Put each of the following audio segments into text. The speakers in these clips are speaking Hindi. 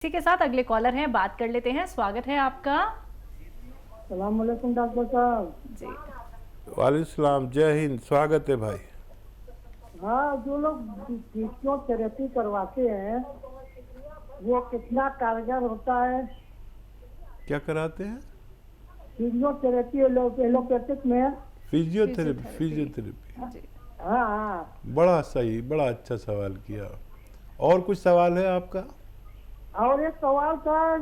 इसी के साथ अगले कॉलर हैं, बात कर लेते हैं। स्वागत है आपका। सलाम वालेकुम डॉक्टर साहब। जी वालेकुम सलाम, जय हिंद, स्वागत है भाई। हाँ, जो लोग फिजियोथेरेपी करवाते हैं वो कितना कारगर होता है? क्या कराते हैं? फिजियोथेरेपी एलोपैथिक में। फिजियोथेरेपी। फिजियोथेरेपी। फिजियोथेरेपी जी हाँ हाँ। बड़ा सही, बड़ा अच्छा सवाल किया। और कुछ सवाल है आपका? और एक सवाल था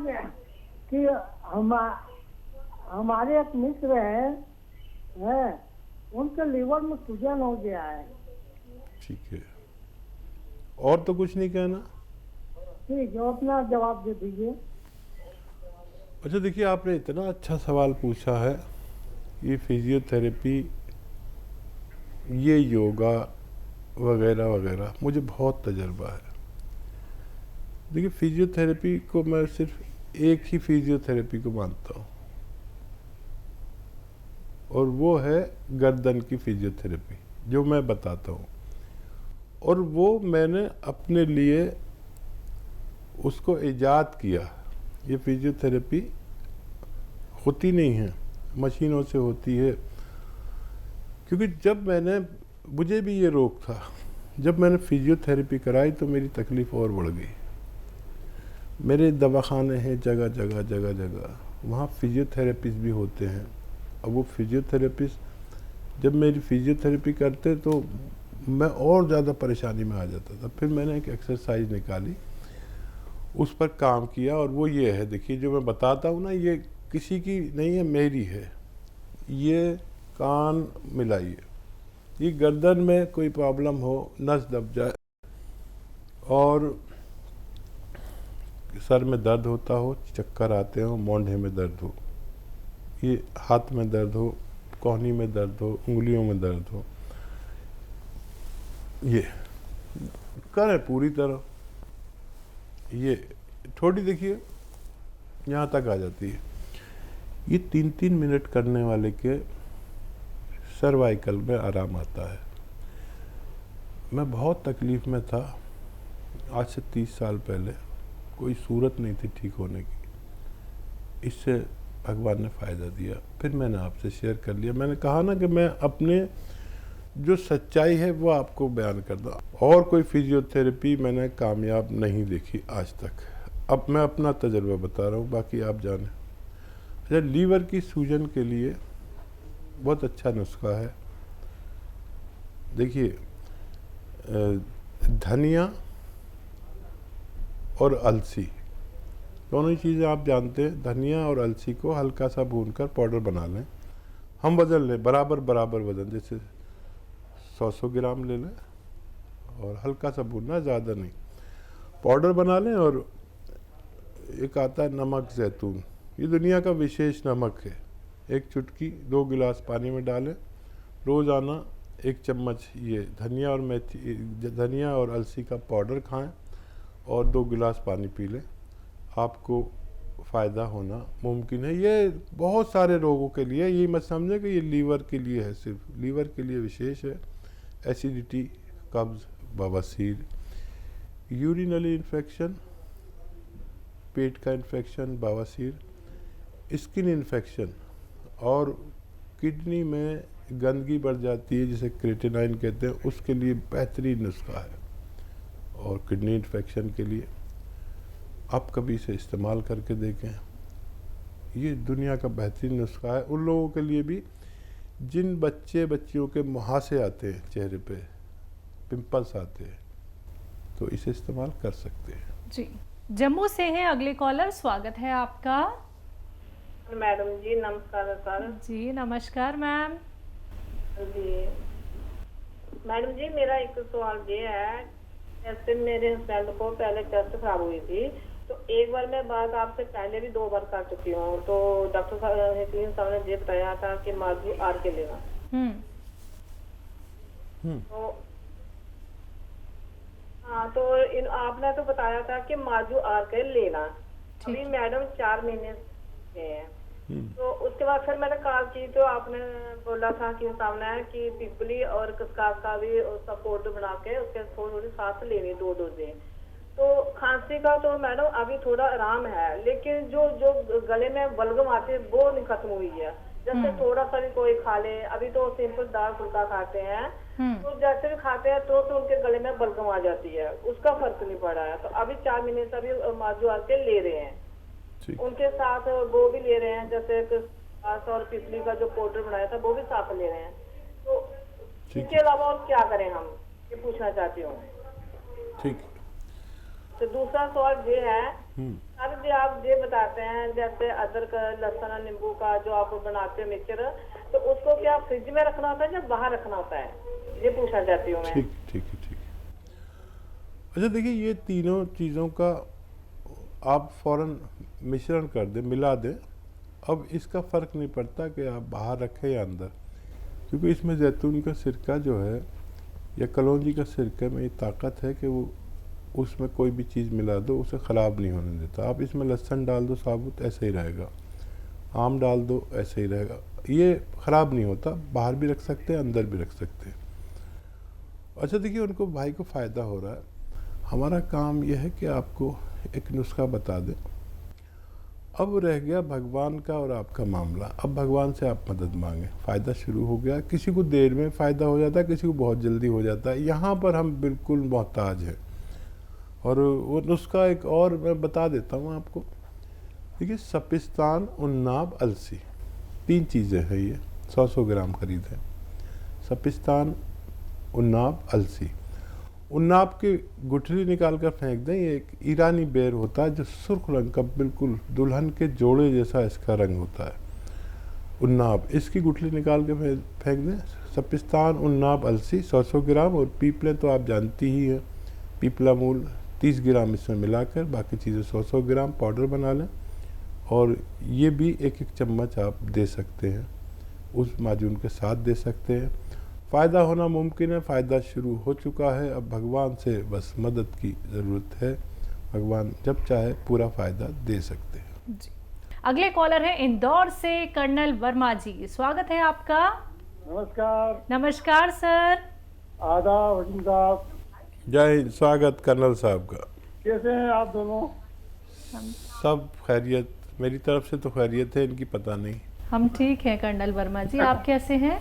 कि हम हमारे एक मित्र हैं, उनके लीवर में सूजन हो गया है। ठीक है, और तो कुछ नहीं कहना। ठीक है, अपना जवाब दे दीजिए। अच्छा देखिए, आपने इतना अच्छा सवाल पूछा है। ये फिजियोथेरेपी, ये योगा वगैरह वगैरह, मुझे बहुत तजर्बा है। देखिए, फिजियोथेरेपी को मैं सिर्फ एक ही फिजियोथेरेपी को मानता हूँ, और वो है गर्दन की फिजियोथेरेपी, जो मैं बताता हूँ। और वो मैंने अपने लिए उसको ईजाद किया। ये फिजियोथेरेपी होती नहीं है, मशीनों से होती है। क्योंकि जब मुझे भी ये रोग था, जब मैंने फिजियोथेरेपी कराई तो मेरी तकलीफ़ और बढ़ गई। मेरे दवाखाने हैं जगह जगह जगह जगह, वहाँ फिजियोथेरेपिस्ट भी होते हैं। अब वो फिजियोथेरेपिस्ट जब मेरी फिजियोथेरेपी करते तो मैं और ज़्यादा परेशानी में आ जाता था। फिर मैंने एक एक्सरसाइज निकाली, उस पर काम किया, और वो ये है। देखिए, जो मैं बताता हूँ ना, ये किसी की नहीं है, मेरी है। ये कान मिलाइए। ये गर्दन में कोई प्रॉब्लम हो, नस दब जाए, और सर में दर्द होता हो, चक्कर आते हो, मोंढे में दर्द हो, ये हाथ में दर्द हो, कोहनी में दर्द हो, उंगलियों में दर्द हो, ये करें पूरी तरह। ये थोड़ी देखिए यहाँ तक आ जाती है। ये 3-3 मिनट करने वाले के सर्वाइकल में आराम आता है। मैं बहुत तकलीफ़ में था, आज से 30 साल पहले। कोई सूरत नहीं थी ठीक होने की। इससे भगवान ने फ़ायदा दिया, फिर मैंने आपसे शेयर कर लिया। मैंने कहा ना कि मैं अपने जो सच्चाई है वो आपको बयान कर दूँ। और कोई फिजियोथेरेपी मैंने कामयाब नहीं देखी आज तक। अब मैं अपना तजर्बा बता रहा हूँ, बाकी आप जानें। अच्छा, लीवर की सूजन के लिए बहुत अच्छा नुस्खा है। देखिए, धनिया और अलसी, दोनों ही चीज़ें आप जानते हैं। धनिया और अलसी को हल्का सा भूनकर पाउडर बना लें। हम वज़न लें, बराबर बराबर वज़न, जैसे 100 ग्राम ले लें, और हल्का सा भूनना, ज़्यादा नहीं। पाउडर बना लें। और एक आता है नमक ज़ैतून, ये दुनिया का विशेष नमक है। एक चुटकी 2 गिलास पानी में डालें। रोज़ाना 1 चम्मच ये धनिया और मेथी, धनिया और अलसी का पाउडर खाएं, और 2 गिलास पानी पी लें। आपको फ़ायदा होना मुमकिन है। ये बहुत सारे रोगों के लिए, ये मत समझें कि ये लीवर के लिए है, सिर्फ लीवर के लिए विशेष है। एसिडिटी, कब्ज़, बवासीर, यूरिनरी इन्फेक्शन, पेट का इन्फेक्शन, बवासीर, स्किन इन्फेक्शन, और किडनी में गंदगी बढ़ जाती है जिसे क्रेटिनाइन कहते हैं, उसके लिए बेहतरीन नुस्खा है। और किडनी इन्फेक्शन के लिए आप कभी इसे इस्तेमाल करके देखें। ये दुनिया का बेहतरीन नुस्खा है उन लोगों के लिए भी जिन बच्चियों के मुहासे आते हैं, चेहरे पे पिंपल्स आते हैं, तो इसे इस्तेमाल कर सकते हैं। जी जम्मू से हैं अगले कॉलर। स्वागत है आपका। मैडम जी नमस्कार सर। जी नमस्कार मैम। जी मैडम जी, मेरा एक सवाल ये है, जैसे मेरे हस्बैंड को पहले चेस्ट खराब हुई थी, तो एक बार मैं बात आपसे पहले भी 2 बार कर चुकी हूँ। तो डॉक्टर साहब ने ये बताया था कि मार्जू आर के लेना। तो हाँ, तो आपने तो बताया था कि मार्जू आर के लेना। अभी मैडम 4 महीने हैं, तो उसके बाद फिर मैंने कॉल की, तो आपने बोला था कि सामने है कि पिपली और कस्कास का भी उसका पाउडर बना के उसके थोड़ी थोड़ी सांस लेनी, 2 डोजें। तो खांसी का तो मैडम अभी थोड़ा आराम है, लेकिन जो जो गले में बलगम आती है वो नहीं खत्म हुई है। जैसे थोड़ा सा भी कोई खा ले, अभी तो सिंपल दाल फुल्का खाते हैं, तो जैसे भी खाते हैं तो उनके गले में बलगम आ जाती है, उसका फर्क नहीं पड़ा है। तो अभी 4 महीने से अभी माजू आके ले रहे हैं, ठीक। उनके साथ वो भी ले रहे हैं, जैसे सांस और पिपली का जो पाउडर बनाया था वो भी साथ ले रहे हैं। तो ठीक। इसके अलावा और क्या करें हम, ये पूछना चाहती हूँ। ठीक। तो दूसरा सवाल ये है, सर जी आप ये बताते हैं जैसे अदरक लहसुन और नींबू का जो आप बनाते हो मिक्सचर, तो उसको क्या फ्रिज में रखना होता है या बाहर रखना होता है, ये पूछना चाहती हूँ मैं। ठीक ठीक है, ठीक है। अच्छा देखिए, ये तीनों चीज़ों का आप फौरन मिश्रण कर दें, मिला दें। अब इसका फ़र्क नहीं पड़ता कि आप बाहर रखें या अंदर, क्योंकि इसमें जैतून का सिरका जो है या कलौंजी का सिरके में ये ताकत है कि वो उसमें कोई भी चीज़ मिला दो उसे ख़राब नहीं होने देता। आप इसमें लहसुन डाल दो साबुत, ऐसे ही रहेगा। आम डाल दो, ऐसे ही रहेगा। ये ख़राब नहीं होता, बाहर भी रख सकते हैं, अंदर भी रख सकते हैं। अच्छा देखिए, उनको भाई को फ़ायदा हो रहा है। हमारा काम यह है कि आपको एक नुस्खा बता दें। अब रह गया भगवान का और आपका मामला। अब भगवान से आप मदद मांगें। फ़ायदा शुरू हो गया, किसी को देर में फ़ायदा हो जाता है, किसी को बहुत जल्दी हो जाता है। यहाँ पर हम बिल्कुल मोहताज हैं। और वो नुस्खा एक और मैं बता देता हूँ आपको। देखिए, सपिस्तान, उन्नाब, अलसी, 3 चीज़ें हैं ये, 100 ग्राम खरीद है। सपिस्तान, उन्नाब, अलसी। उन्नाब की गुठली निकाल कर फेंक दें। ये एक ईरानी बेर होता है जो सुर्ख रंग का, बिल्कुल दुल्हन के जोड़े जैसा इसका रंग होता है। उन्नाब, इसकी गुठली निकाल के फेंक दें। सपिस्तान, उन्नाब, अलसी 100 ग्राम। और पीपले तो आप जानती ही हैं, पीपला मूल 30 ग्राम इसमें मिलाकर, बाकी चीज़ें 100 ग्राम पाउडर बना लें। और ये भी 1-1 चम्मच आप दे सकते हैं, उस माजून के साथ दे सकते हैं। फ़ायदा होना मुमकिन है, फ़ायदा शुरू हो चुका है। अब भगवान से बस मदद की ज़रूरत है। भगवान जब चाहे पूरा फ़ायदा दे सकते हैं जी। अगले कॉलर है इंदौर से कर्नल वर्मा जी, स्वागत है आपका। नमस्कार। नमस्कार सर। आदाब वकील साहब। जय हिंद। स्वागत कर्नल साहब का। कैसे हैं आप दोनों? सब खैरियत, मेरी तरफ से तो खैरियत है, इनकी पता नहीं। हम ठीक हैं कर्नल वर्मा जी, आप कैसे हैं?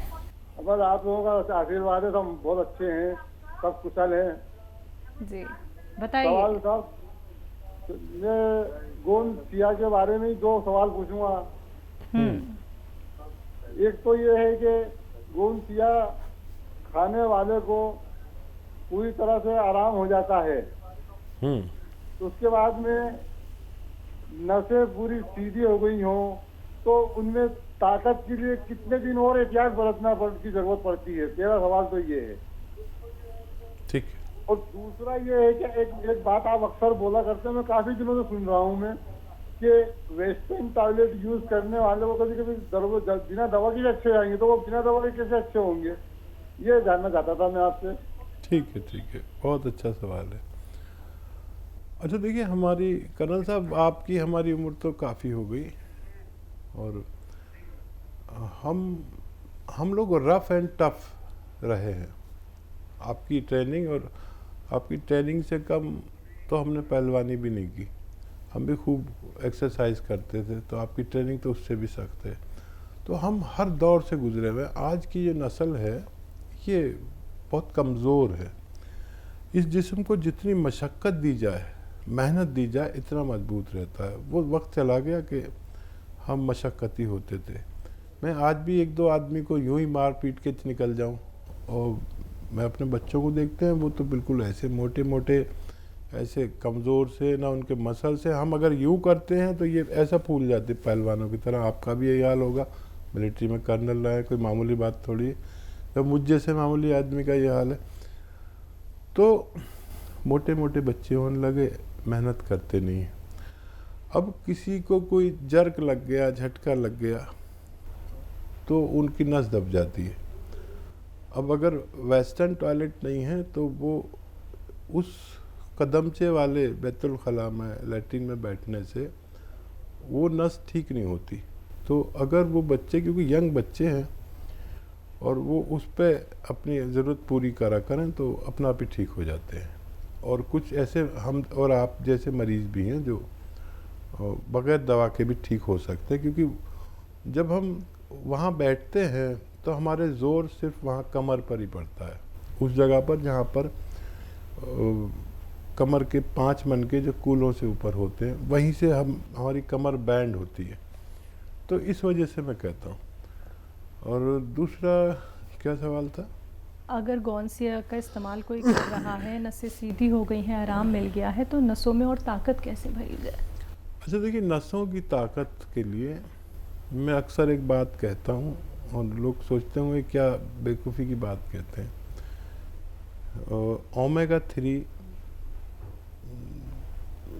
बस आप लोगों का आशीर्वाद है, हम बहुत अच्छे हैं, सब कुशल हैं। जी बताइए। सवाल साहब, मैं गोंद सिया के बारे में ही 2 सवाल पूछूंगा। एक तो ये है कि गोंद सिया खाने वाले को पूरी तरह से आराम हो जाता है, तो उसके बाद में नसें पूरी सीधी हो गई हों तो उनमें ताकत के लिए कितने दिन और एहतियात बरतना की जरूरत पड़ती है? मेरा सवाल तो ये है। ठीक। और दूसरा ये है कि एक बात आप अक्सर बोला करते हैं, मैं काफी दिनों से सुन रहा हूँ मैं, कि वेस्टर्न टॉयलेट यूज करने वाले को कभी कभी बिना दवा के अच्छे जाएंगे, तो वो बिना दवा के कैसे अच्छे होंगे, ये जानना चाहता था मैं आपसे। ठीक है, बहुत अच्छा सवाल है। अच्छा देखिए, हमारी कर्नल साहब, आपकी हमारी उम्र तो काफ़ी हो गई और हम लोग रफ एंड टफ रहे हैं। आपकी ट्रेनिंग और आपकी ट्रेनिंग से कम तो हमने पहलवानी भी नहीं की। हम भी खूब एक्सरसाइज करते थे, तो आपकी ट्रेनिंग तो उससे भी सख्त है। तो हम हर दौर से गुजरे हुए। आज की जो नस्ल है ये बहुत कमज़ोर है। इस जिस्म को जितनी मशक्क़त दी जाए, मेहनत दी जाए, इतना मजबूत रहता है। वो वक्त चला गया कि हम मशक्क़ती होते थे। मैं आज भी 1-2 आदमी को यूं ही मार पीट के निकल जाऊं, और मैं अपने बच्चों को देखते हैं, वो तो बिल्कुल ऐसे मोटे मोटे, ऐसे कमज़ोर से, ना उनके मसल से। हम अगर यूं करते हैं तो ये ऐसा फूल जाते पहलवानों की तरह। आपका भी यही हाल होगा, मिलिट्री में कर्नल रहा है, कोई मामूली बात थोड़ी है। तो मुझ जैसे मामूली आदमी का ये हाल है। तो मोटे मोटे बच्चे होने लगे, मेहनत करते नहीं हैं। अब किसी को कोई जर्क लग गया, झटका लग गया, तो उनकी नस दब जाती है। अब अगर वेस्टर्न टॉयलेट नहीं है तो वो उस कदमचे वाले बैतुल खला में, लैट्रिन में बैठने से वो नस ठीक नहीं होती। तो अगर वो बच्चे, क्योंकि यंग बच्चे हैं, और वो उस पर अपनी ज़रूरत पूरी करें तो अपना आप ही ठीक हो जाते हैं। और कुछ ऐसे हम और आप जैसे मरीज़ भी हैं जो बगैर दवा के भी ठीक हो सकते हैं, क्योंकि जब हम वहाँ बैठते हैं तो हमारे ज़ोर सिर्फ वहाँ कमर पर ही पड़ता है, उस जगह पर जहाँ पर कमर के 5 मनके जो कूलों से ऊपर होते हैं, वहीं से हमारी कमर बैंड होती है। तो इस वजह से मैं कहता हूँ। और दूसरा क्या सवाल था? अगर गौनसिया का इस्तेमाल कोई कर रहा है, नसें सीधी हो गई हैं, आराम मिल गया है, तो नसों में और ताकत कैसे भरी जाए? अच्छा देखिए, नसों की ताकत के लिए मैं अक्सर एक बात कहता हूँ और लोग सोचते होंगे क्या बेवकूफ़ी की बात कहते हैं। ओमेगा 3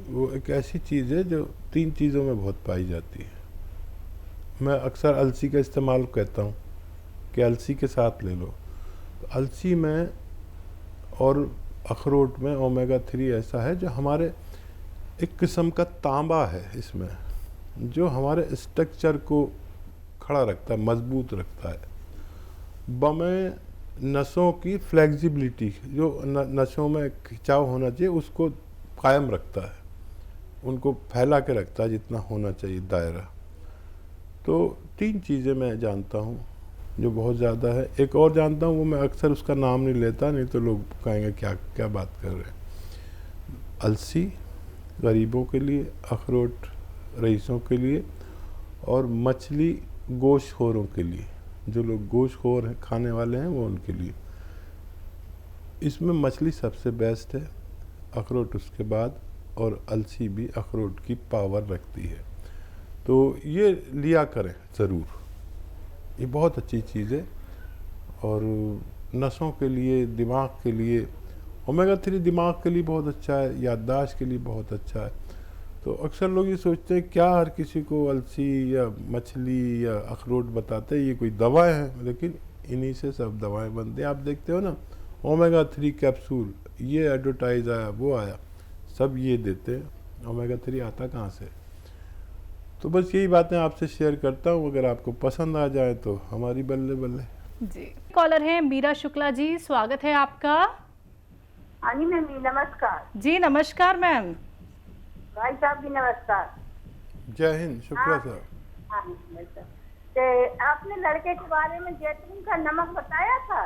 वो एक ऐसी चीज़ है जो 3 चीज़ों में बहुत पाई जाती है। मैं अक्सर अलसी का इस्तेमाल कहता हूँ कि अलसी के साथ ले लो। तो अलसी में और अखरोट में ओमेगा 3 ऐसा है जो हमारे एक किस्म का तांबा है इसमें, जो हमारे स्ट्रक्चर को खड़ा रखता है, मजबूत रखता है। बमें नसों की फ्लेक्सिबिलिटी, जो नसों में खिंचाव होना चाहिए उसको कायम रखता है, उनको फैला के रखता है जितना होना चाहिए दायरा। तो 3 चीज़ें मैं जानता हूँ जो बहुत ज़्यादा है। एक और जानता हूँ, वो मैं अक्सर उसका नाम नहीं लेता, नहीं तो लोग कहेंगे क्या क्या बात कर रहे हैं। अलसी गरीबों के लिए, अखरोट रईसों के लिए, और मछली गोश्तखोरों के लिए, जो लोग गोश्तखोर हैं खाने वाले हैं वो उनके लिए। इसमें मछली सबसे बेस्ट है, अखरोट उसके बाद, और अलसी भी अखरोट की पावर रखती है। तो ये लिया करें ज़रूर, ये बहुत अच्छी चीज़ है। और नसों के लिए, दिमाग के लिए ओमेगा 3 दिमाग के लिए बहुत अच्छा है, याददाश्त के लिए बहुत अच्छा है। तो अक्सर लोग ये सोचते हैं क्या हर किसी को अलसी या मछली या अखरोट बताते हैं ये कोई दवाएं हैं, लेकिन इन्हीं से सब दवाएं बनती हैं। आप देखते हो ना, ओमेगा 3 कैप्सूल, ये एडवर्टाइज आया, वो आया, सब ये देते हैं। ओमेगा 3 आता कहाँ से? तो बस यही बातें आपसे शेयर करता हूँ, अगर आपको पसंद आ जाए तो हमारी बल्ले बल्ले। जी, कॉलर हैं मीरा शुक्ला जी, स्वागत है आपका। हाँ जी मैम, नमस्कार। जी नमस्कार मैम। भाई साहब भी नमस्कार। जय हिंद, शुक्ला साहब। हाँ नमस्कार। तो आपने लड़के के बारे में जैतून का नमक बताया था,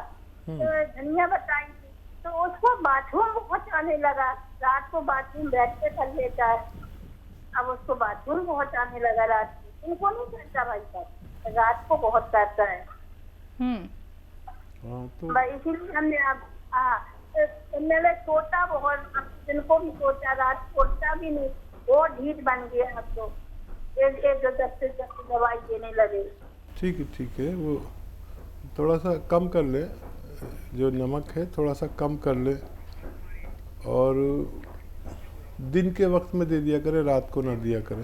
तो धनिया बताई थी, तो उसको बाथरूम बहुत आने लगा। रात को बाथरूम बैठ के कर लेता है, अब उसको बाथरूम बहुत आने लगा रात को। उनको नहीं करता भाई साहब, रात को बहुत करता है। तो इसीलिए हमने मैंने सोचा बहुत, जिनको भी सोचा, रात सोचा भी नहीं, वो ढीठ बन गया। अब तो एक दस दवाई देने लगे। ठीक है, वो थोड़ा सा कम कर ले, जो नमक है थोड़ा सा कम कर ले, और दिन के वक्त में दे दिया करे, रात को ना दिया करे,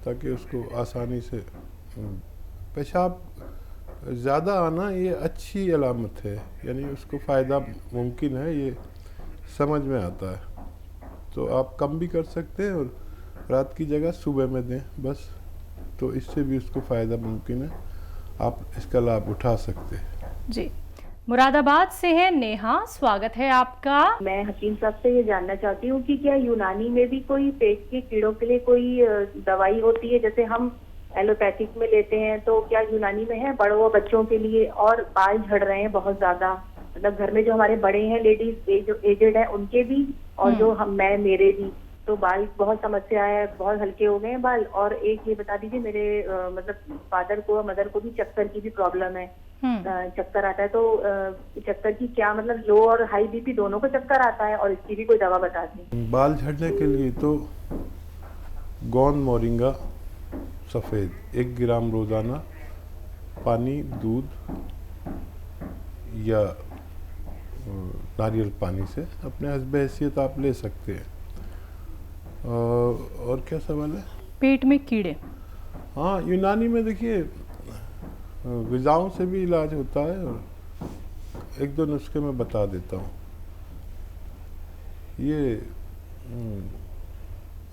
ताकि उसको आसानी से पेशाब ज़्यादा आना ये अच्छी अलामत है, यानी उसको फ़ायदा मुमकिन है, ये समझ में आता है। तो आप कम भी कर सकते हैं और रात की जगह सुबह में दें बस, तो इससे भी उसको फ़ायदा मुमकिन है, आप इसका लाभ उठा सकते हैं। जी, मुरादाबाद से है नेहा, स्वागत है आपका। मैं हकीम साहब से ये जानना चाहती हूँ कि क्या यूनानी में भी कोई पेट के कीड़ों के लिए कोई दवाई होती है, जैसे हम एलोपैथिक में लेते हैं, तो क्या यूनानी में है बड़ों बच्चों के लिए? और बाल झड़ रहे हैं बहुत ज्यादा, मतलब घर में जो हमारे बड़े हैं, लेडीज जो एजेड है उनके भी, और जो मेरे भी, तो बाल बहुत समस्या है, बहुत हल्के हो गए हैं बाल। और एक ये बता दीजिए, मेरे मतलब फादर को, मदर को भी चक्कर की भी प्रॉब्लम है, चक्कर आता है, तो चक्कर की क्या मतलब, लो और हाई बीपी दोनों को चक्कर आता है, और इसकी भी कोई दवा बता दें। बाल झड़ने के लिए तो गोंद मोरिंगा सफ़ेद 1 ग्राम रोज़ाना पानी, दूध या नारियल पानी से अपने हस्ब हैसियत आप ले सकते हैं। और क्या सवाल है? पेट में कीड़े। हाँ, यूनानी में देखिए ग़िज़ाओं से भी इलाज होता है, और 1-2 नुस्खे मैं बता देता हूँ। ये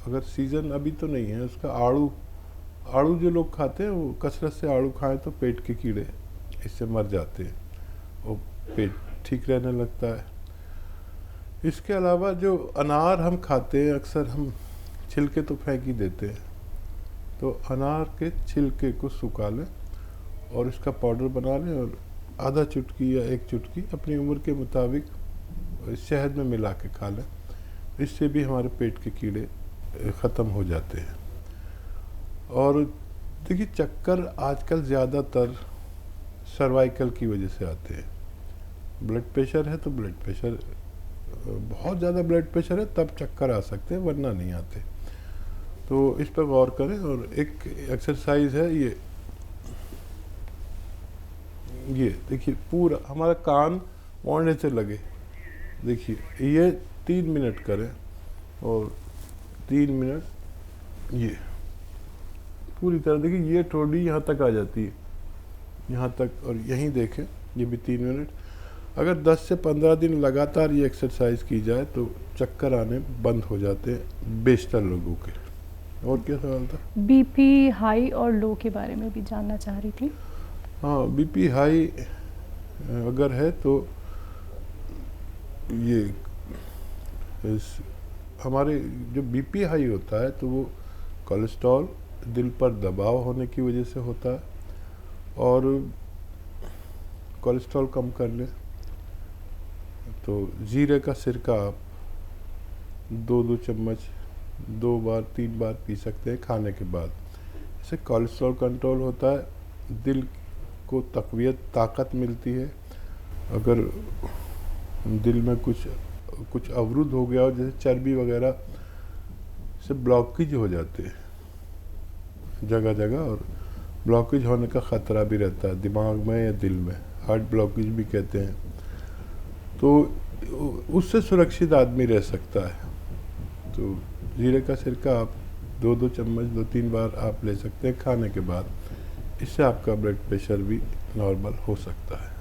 अगर सीज़न अभी तो नहीं है उसका, आड़ू जो लोग खाते हैं वो कसरत से आड़ू खाएं तो पेट के कीड़े इससे मर जाते हैं और पेट ठीक रहने लगता है। इसके अलावा जो अनार हम खाते हैं, अक्सर हम छिलके तो फेंक ही देते हैं, तो अनार के छिलके को सुखा लें और इसका पाउडर बना लें और आधा चुटकी या 1 चुटकी अपनी उम्र के मुताबिक शहद में मिला के खा लें। इससे भी हमारे पेट के कीड़े ख़त्म हो जाते हैं। और देखिए, चक्कर आजकल ज़्यादातर सर्वाइकल की वजह से आते हैं। ब्लड प्रेशर है तो ब्लड प्रेशर, बहुत ज़्यादा ब्लड प्रेशर है तब चक्कर आ सकते हैं, वरना नहीं आते। तो इस पर गौर करें। और एक एक्सरसाइज है ये देखिए, पूरा हमारा कान मोड़ने से लगे, देखिए ये 3 मिनट करें और 3 मिनट ये पूरी तरह, देखिए ये थोड़ी यहाँ तक आ जाती है, यहाँ तक, और यहीं देखें ये भी 3 मिनट। अगर 10 से 15 दिन लगातार ये एक्सरसाइज की जाए तो चक्कर आने बंद हो जाते हैं बेशतर लोगों के। और क्या सवाल था? बीपी हाई और लो के बारे में भी जानना चाह रही थी। हाँ, बीपी हाई अगर है तो ये हमारे जो बीपी हाई होता है तो वो कोलेस्ट्रॉल, दिल पर दबाव होने की वजह से होता है। और कोलेस्ट्रॉल कम कर लें तो जीरे का सिरका आप 2-2 चम्मच 2 बार 3 बार पी सकते हैं खाने के बाद। इससे कोलेस्ट्रॉल कंट्रोल होता है, दिल को तक़वियत, ताकत मिलती है। अगर दिल में कुछ अवरुद्ध हो गया हो, जैसे चर्बी वगैरह से ब्लॉकेज हो जाते हैं जगह जगह, और ब्लॉकेज होने का ख़तरा भी रहता है दिमाग में या दिल में, हार्ट ब्लॉकेज भी कहते हैं। तो उससे सुरक्षित आदमी रह सकता है। तो जीरे का सिरका आप 2-2 चम्मच 2-3 बार आप ले सकते हैं खाने के बाद। इससे आपका ब्लड प्रेशर भी नॉर्मल हो सकता है।